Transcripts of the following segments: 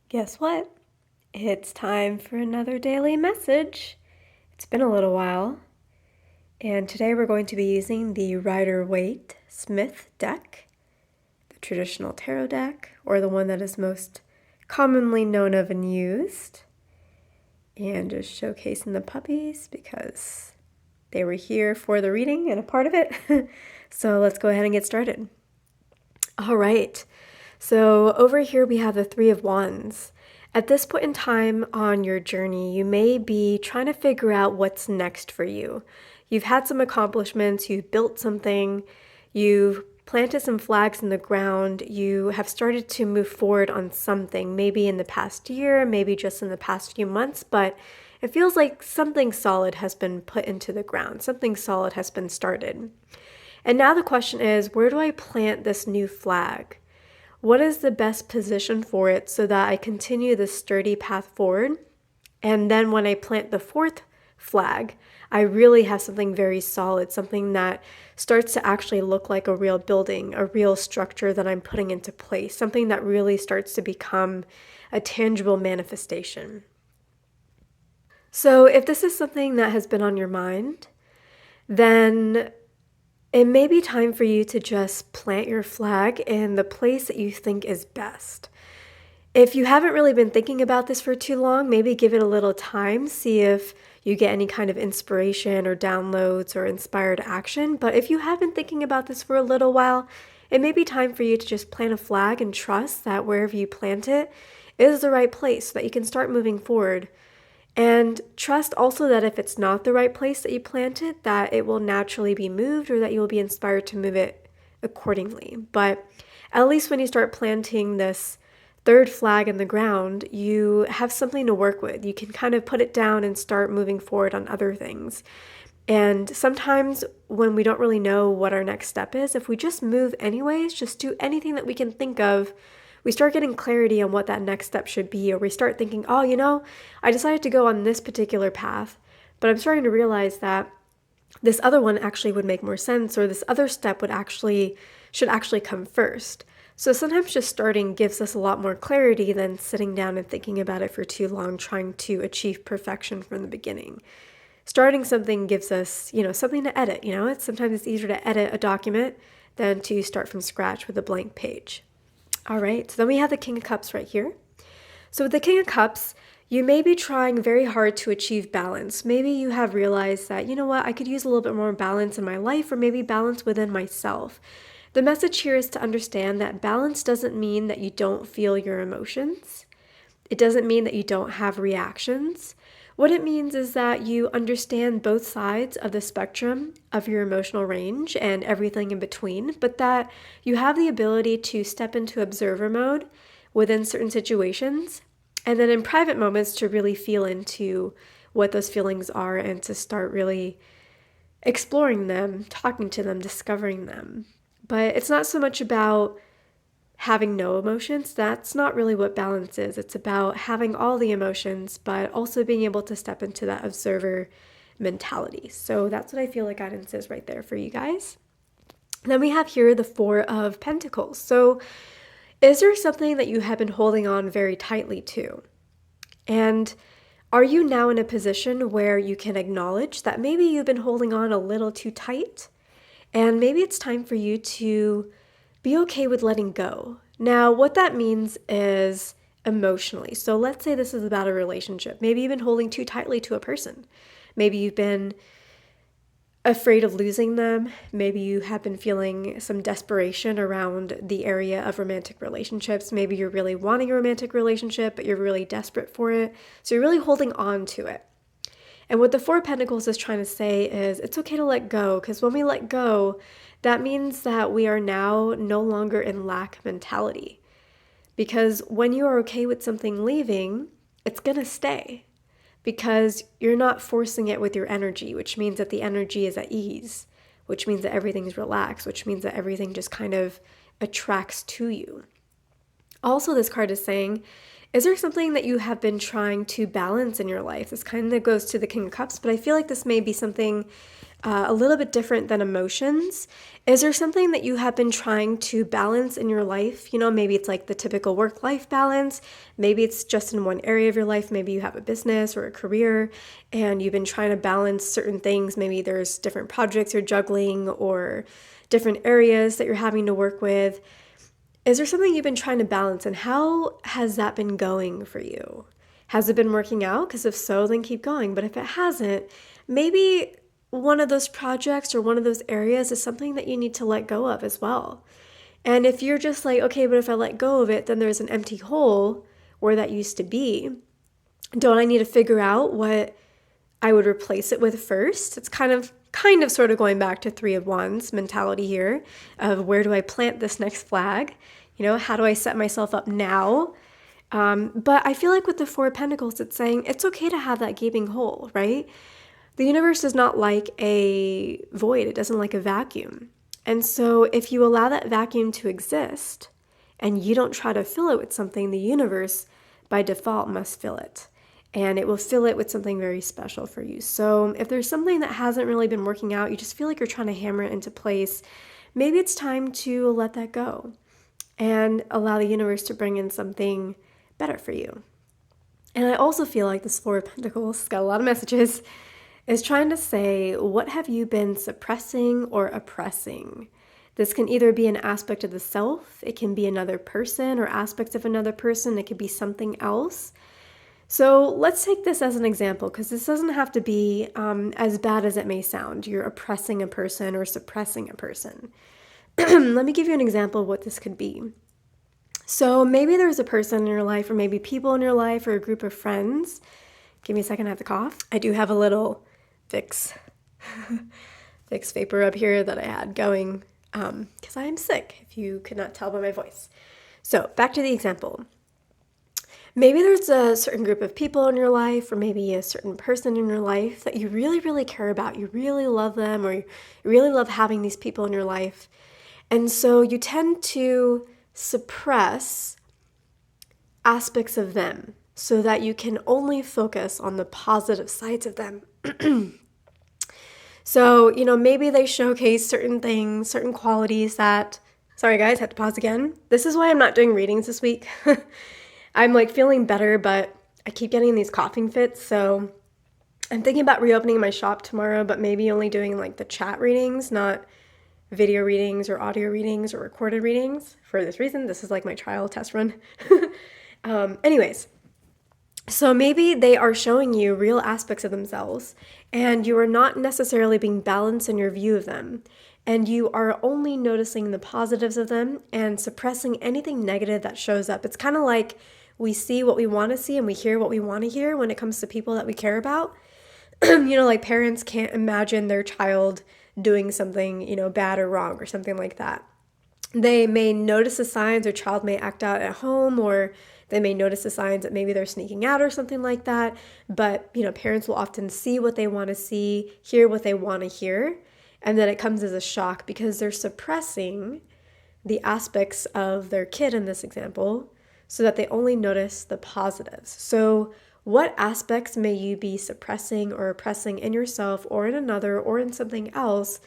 Guess what? It's time for another daily message. It's been a little while, and today we're going to be using the Rider-Waite-Smith deck, the traditional tarot deck, or the one that is most commonly known of and used, and just showcasing the puppies because they were here for the reading and a part of it. So let's go ahead and get started. All right. So over here we have the Three of Wands. At this point in time on your journey, you may be trying to figure out what's next for you. You've had some accomplishments, you've built something, you've planted some flags in the ground, you have started to move forward on something, maybe in the past year, maybe just in the past few months, but it feels like something solid has been put into the ground, something solid has been started. And now the question is, where do I plant this new flag? What is the best position for it so that I continue this sturdy path forward? And then when I plant the fourth flag, I really have something very solid, something that starts to actually look like a real building, a real structure that I'm putting into place, something that really starts to become a tangible manifestation. So if this is something that has been on your mind, then it may be time for you to just plant your flag in the place that you think is best. If you haven't really been thinking about this for too long, maybe give it a little time, see if you get any kind of inspiration or downloads or inspired action. But if you have been thinking about this for a little while, it may be time for you to just plant a flag and trust that wherever you plant it is the right place so that you can start moving forward. And trust also that if it's not the right place that you plant it, that it will naturally be moved or that you will be inspired to move it accordingly. But at least when you start planting this third flag in the ground, you have something to work with. You can kind of put it down and start moving forward on other things. And sometimes when we don't really know what our next step is, if we just move anyways, just do anything that we can think of, we start getting clarity on what that next step should be, or we start thinking, oh, I decided to go on this particular path, but I'm starting to realize that this other one actually would make more sense, or this other step should actually come first. So sometimes just starting gives us a lot more clarity than sitting down and thinking about it for too long, trying to achieve perfection from the beginning. Starting something gives us, something to edit. Sometimes it's easier to edit a document than to start from scratch with a blank page. All right, so then we have the King of Cups right here. So with the King of Cups, you may be trying very hard to achieve balance. Maybe you have realized that, I could use a little bit more balance in my life, or maybe balance within myself. The message here is to understand that balance doesn't mean that you don't feel your emotions. It doesn't mean that you don't have reactions. What it means is that you understand both sides of the spectrum of your emotional range and everything in between, but that you have the ability to step into observer mode within certain situations, and then in private moments to really feel into what those feelings are and to start really exploring them, talking to them, discovering them. But it's not so much about having no emotions. That's not really what balance is. It's about having all the emotions, but also being able to step into that observer mentality. So that's what I feel like guidance is right there for you guys. Then we have here the Four of Pentacles. So is there something that you have been holding on very tightly to? And are you now in a position where you can acknowledge that maybe you've been holding on a little too tight? And maybe it's time for you to be okay with letting go. Now, what that means is emotionally. So let's say this is about a relationship. Maybe you've been holding too tightly to a person. Maybe you've been afraid of losing them. Maybe you have been feeling some desperation around the area of romantic relationships. Maybe you're really wanting a romantic relationship, but you're really desperate for it. So you're really holding on to it. And what the Four of Pentacles is trying to say is it's okay to let go, because when we let go, that means that we are now no longer in lack mentality. Because when you are okay with something leaving, it's going to stay. Because you're not forcing it with your energy, which means that the energy is at ease, which means that everything's relaxed, which means that everything just kind of attracts to you. Also, this card is saying, is there something that you have been trying to balance in your life? This kind of goes to the King of Cups, but I feel like this may be something a little bit different than emotions. Is there something that you have been trying to balance in your life? You know, maybe it's like the typical work-life balance. Maybe it's just in one area of your life. Maybe you have a business or a career and you've been trying to balance certain things. Maybe there's different projects you're juggling or different areas that you're having to work with. Is there something you've been trying to balance, and how has that been going for you? Has it been working out? Because if so, then keep going. But if it hasn't, maybe one of those projects or one of those areas is something that you need to let go of as well. And if you're just like, okay, but if I let go of it, then there's an empty hole where that used to be. Don't I need to figure out what I would replace it with first? It's kind of sort of going back to Three of Wands mentality here of where do I plant this next flag? You know, how do I set myself up now? But I feel like with the Four of Pentacles, it's saying it's okay to have that gaping hole, right? The universe is not like a void. It doesn't like a vacuum. And so if you allow that vacuum to exist and you don't try to fill it with something, the universe by default must fill it. And it will fill it with something very special for you. So if there's something that hasn't really been working out, you just feel like you're trying to hammer it into place, maybe it's time to let that go and allow the universe to bring in something better for you. And I also feel like this Four of Pentacles, it's got a lot of messages, is trying to say, what have you been suppressing or oppressing? This can either be an aspect of the self, it can be another person or aspects of another person, it could be something else. So let's take this as an example, because this doesn't have to be as bad as it may sound. You're oppressing a person or suppressing a person. Let me give you an example of what this could be. So maybe there's a person in your life, or maybe people in your life, or a group of friends. Give me a second, I have to cough. I do have a little Vicks vapor up here that I had going because I am sick, if you could not tell by my voice. So back to the example. Maybe there's a certain group of people in your life, or maybe a certain person in your life that you really, really care about. You really love them, or you really love having these people in your life. And so you tend to suppress aspects of them so that you can only focus on the positive sides of them. So, you know, maybe they showcase certain things, certain qualities that, sorry guys, had to pause again. This is why I'm not doing readings this week. I'm like feeling better, but I keep getting these coughing fits. So I'm thinking about reopening my shop tomorrow, but maybe only doing like the chat readings, not video readings or audio readings or recorded readings. For this reason, this is like my trial test run. Anyways, so maybe they are showing you real aspects of themselves and you are not necessarily being balanced in your view of them. And you are only noticing the positives of them and suppressing anything negative that shows up. It's kind of like we see what we want to see and we hear what we want to hear when it comes to people that we care about. You know, like parents can't imagine their child doing something, you know, bad or wrong or something like that. They may notice the signs, their child may act out at home, or they may notice the signs that maybe they're sneaking out or something like that. But, you know, parents will often see what they want to see, hear what they want to hear. And then it comes as a shock because they're suppressing the aspects of their kid in this example so that they only notice the positives. So what aspects may you be suppressing or oppressing in yourself or in another or in something else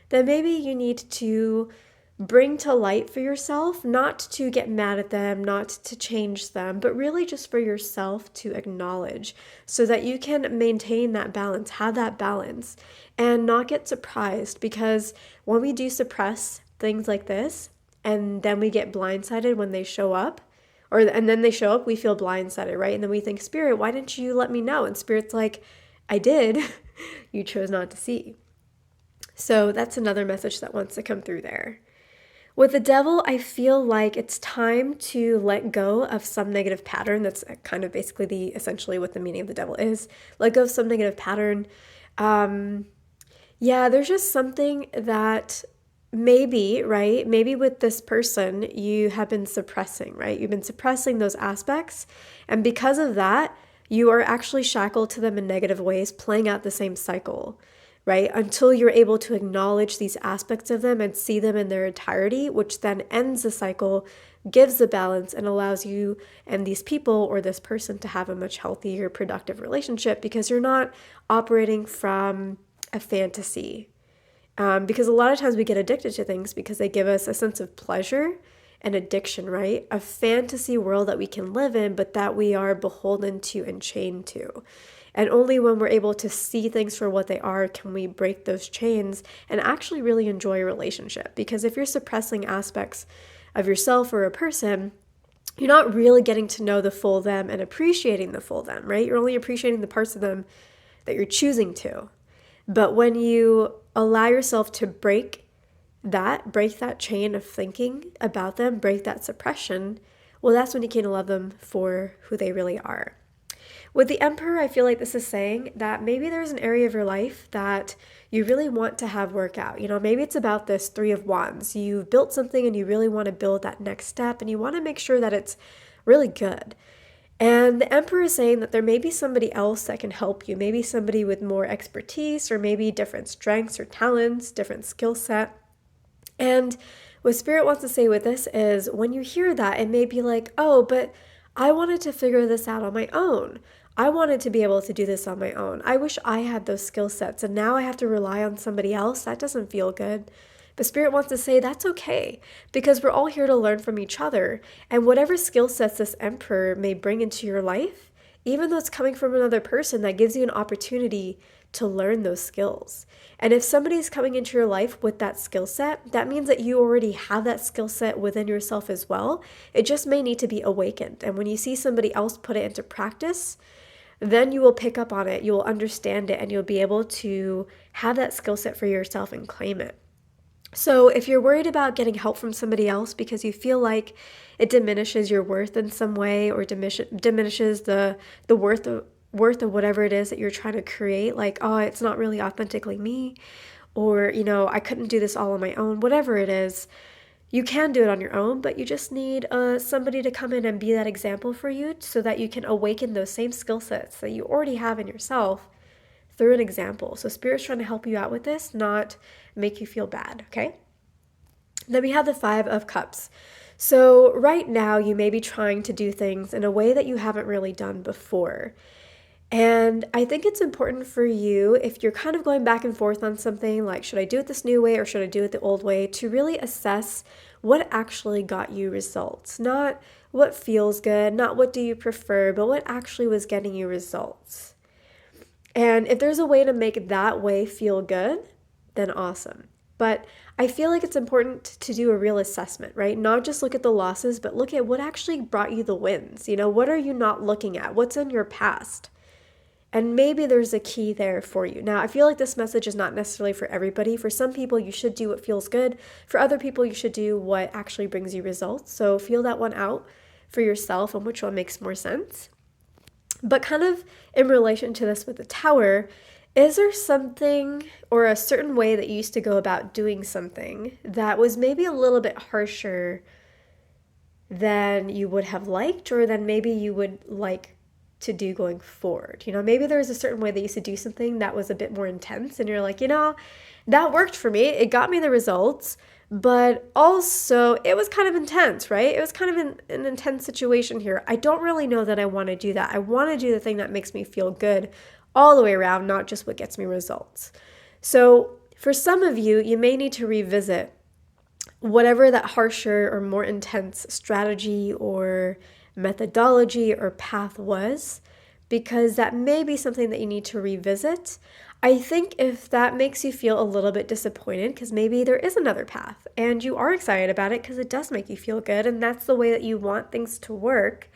that maybe you need to bring to light for yourself, not to get mad at them, not to change them, but really just for yourself to acknowledge so that you can maintain that balance, have that balance, and not get surprised. Because when we do suppress things like this and then we get blindsided when they show up, and then they show up, we feel blindsided, right? And then we think, Spirit, why didn't you let me know? And Spirit's like, I did. You chose not to see. So that's another message that wants to come through there. With the Devil, I feel like it's time to let go of some negative pattern. That's kind of basically essentially what the meaning of the Devil is. Let go of some negative pattern. There's just something that maybe, right? Maybe with this person, you have been suppressing, right? You've been suppressing those aspects. And because of that, you are actually shackled to them in negative ways, playing out the same cycle, right? Until you're able to acknowledge these aspects of them and see them in their entirety, which then ends the cycle, gives the balance, and allows you and these people or this person to have a much healthier, productive relationship because you're not operating from a fantasy, Because a lot of times we get addicted to things because they give us a sense of pleasure and addiction, right? A fantasy world that we can live in, but that we are beholden to and chained to. And only when we're able to see things for what they are can we break those chains and actually really enjoy a relationship. Because if you're suppressing aspects of yourself or a person, you're not really getting to know the full them and appreciating the full them, right? You're only appreciating the parts of them that you're choosing to. But when you allow yourself to break that chain of thinking about them, break that suppression, well, that's when you can love them for who they really are. With the Emperor, I feel like this is saying that maybe there's an area of your life that you really want to have work out. Maybe it's about this Three of Wands. You've built something and you really want to build that next step and you want to make sure that it's really good. And the Emperor is saying that there may be somebody else that can help you, maybe somebody with more expertise or maybe different strengths or talents, different skill set. And what Spirit wants to say with this is when you hear that, it may be like, oh, but I wanted to figure this out on my own. I wanted to be able to do this on my own. I wish I had those skill sets and now I have to rely on somebody else. That doesn't feel good. But Spirit wants to say that's okay because we're all here to learn from each other. And whatever skill sets this Emperor may bring into your life, even though it's coming from another person, that gives you an opportunity to learn those skills. And if somebody's coming into your life with that skill set, that means that you already have that skill set within yourself as well. It just may need to be awakened. And when you see somebody else put it into practice, then you will pick up on it, you will understand it, and you'll be able to have that skill set for yourself and claim it. So if you're worried about getting help from somebody else because you feel like it diminishes your worth in some way or diminishes the worth of whatever it is that you're trying to create, like, oh, it's not really authentically me, or, I couldn't do this all on my own, whatever it is, you can do it on your own, but you just need somebody to come in and be that example for you so that you can awaken those same skill sets that you already have in yourself through an example. So Spirit's trying to help you out with this, not make you feel bad, okay? Then we have the Five of Cups. So right now you may be trying to do things in a way that you haven't really done before. And I think it's important for you, if you're kind of going back and forth on something, like should I do it this new way or should I do it the old way, to really assess what actually got you results. Not what feels good, not what do you prefer, but what actually was getting you results. And if there's a way to make that way feel good, then awesome. But I feel like it's important to do a real assessment, right? Not just look at the losses, but look at what actually brought you the wins. What are you not looking at? What's in your past? And maybe there's a key there for you. Now, I feel like this message is not necessarily for everybody. For some people, you should do what feels good. For other people, you should do what actually brings you results. So feel that one out for yourself and which one makes more sense. But kind of in relation to this with the Tower, is there something or a certain way that you used to go about doing something that was maybe a little bit harsher than you would have liked, or than maybe you would like to do going forward? Maybe there's a certain way that you used to do something that was a bit more intense and you're like, that worked for me. It got me the results, but also it was kind of intense, right? It was kind of an intense situation here. I don't really know that I want to do that. I want to do the thing that makes me feel good all the way around, not just what gets me results. So for some of you, you may need to revisit whatever that harsher or more intense strategy or methodology or path was, because that may be something that you need to revisit. I think if that makes you feel a little bit disappointed because maybe there is another path and you are excited about it because it does make you feel good and that's the way that you want things to work,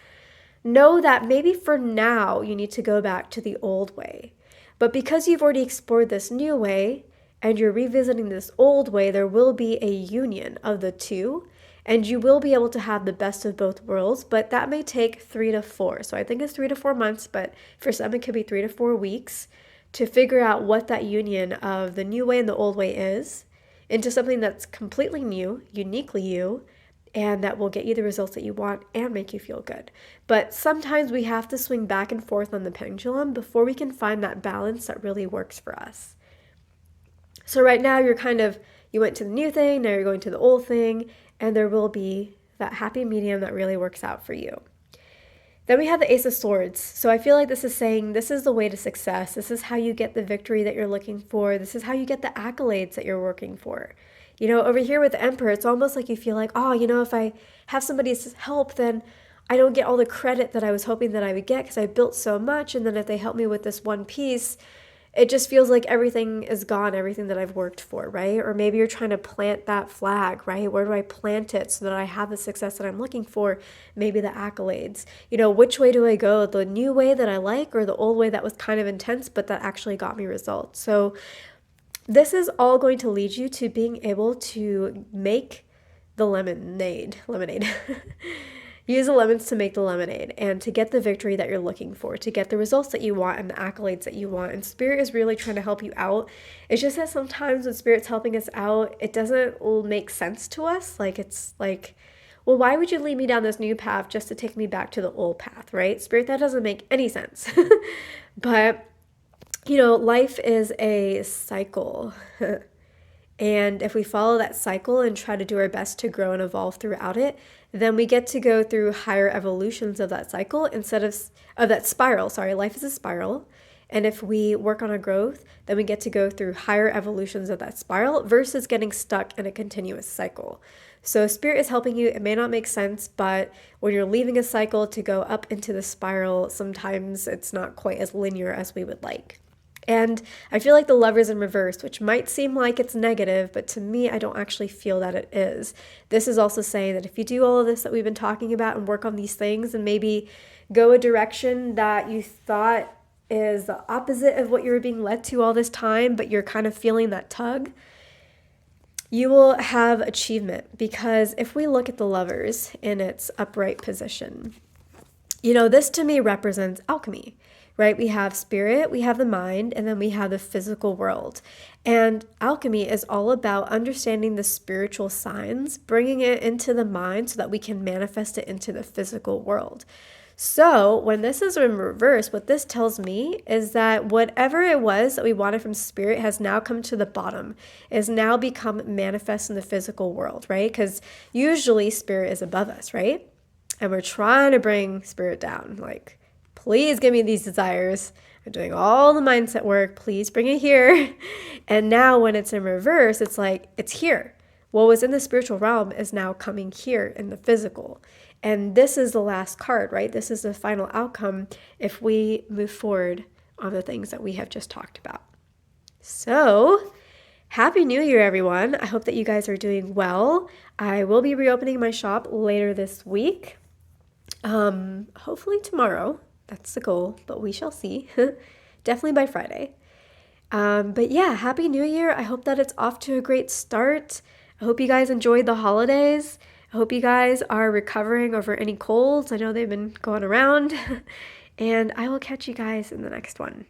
know that maybe for now you need to go back to the old way. But because you've already explored this new way and you're revisiting this old way, there will be a union of the two. And you will be able to have the best of both worlds, but that may take 3 to 4. So I think it's 3 to 4 months, but for some it could be 3 to 4 weeks to figure out what that union of the new way and the old way is into something that's completely new, uniquely you, and that will get you the results that you want and make you feel good. But sometimes we have to swing back and forth on the pendulum before we can find that balance that really works for us. So right now you went to the new thing, now you're going to the old thing, and there will be that happy medium that really works out for you. Then we have the Ace of Swords. So I feel like this is saying this is the way to success. This is how you get the victory that you're looking for. This is how you get the accolades that you're working for. You know, over here with the Emperor, it's almost like you feel like, oh, you know, if I have somebody's help, then I don't get all the credit that I was hoping that I would get because I built so much. And then if they help me with this one piece, it just feels like everything is gone, everything that I've worked for, right? Or maybe you're trying to plant that flag, right? Where do I plant it so that I have the success that I'm looking for? Maybe the accolades. You know, which way do I go? The new way that I like or the old way that was kind of intense, but that actually got me results? So this is all going to lead you to being able to make the lemonade. Use the lemons to make the lemonade and to get the victory that you're looking for, to get the results that you want and the accolades that you want. And Spirit is really trying to help you out. It's just that sometimes when Spirit's helping us out, it doesn't make sense to us. Like, it's like, well, why would you lead me down this new path just to take me back to the old path, right? Spirit, that doesn't make any sense. But, you know, life is a cycle. And if we follow that cycle and try to do our best to grow and evolve throughout it, then we get to go through higher evolutions of that cycle instead of that spiral. Sorry, life is a spiral. And if we work on our growth, then we get to go through higher evolutions of that spiral versus getting stuck in a continuous cycle. So Spirit is helping you. It may not make sense, but when you're leaving a cycle to go up into the spiral, sometimes it's not quite as linear as we would like. And I feel like the Lover's in reverse, which might seem like it's negative, but to me, I don't actually feel that it is. This is also saying that if you do all of this that we've been talking about and work on these things and maybe go a direction that you thought is the opposite of what you were being led to all this time, but you're kind of feeling that tug, you will have achievement. Because if we look at the Lovers in its upright position, you know, this to me represents alchemy. Right? We have spirit, we have the mind, and then we have the physical world. And alchemy is all about understanding the spiritual signs, bringing it into the mind so that we can manifest it into the physical world. So when this is in reverse, what this tells me is that whatever it was that we wanted from spirit has now come to the bottom, is now become manifest in the physical world, right? Because usually spirit is above us, right? And we're trying to bring spirit down, like, please give me these desires. I'm doing all the mindset work. Please bring it here. And now when it's in reverse, it's like, it's here. What was in the spiritual realm is now coming here in the physical. And this is the last card, right? This is the final outcome if we move forward on the things that we have just talked about. So, Happy New Year, everyone. I hope that you guys are doing well. I will be reopening my shop later this week. Hopefully tomorrow. That's the goal, but we shall see. Definitely by Friday. But yeah, Happy New Year. I hope that it's off to a great start. I hope you guys enjoyed the holidays. I hope you guys are recovering over any colds. I know they've been going around. And I will catch you guys in the next one.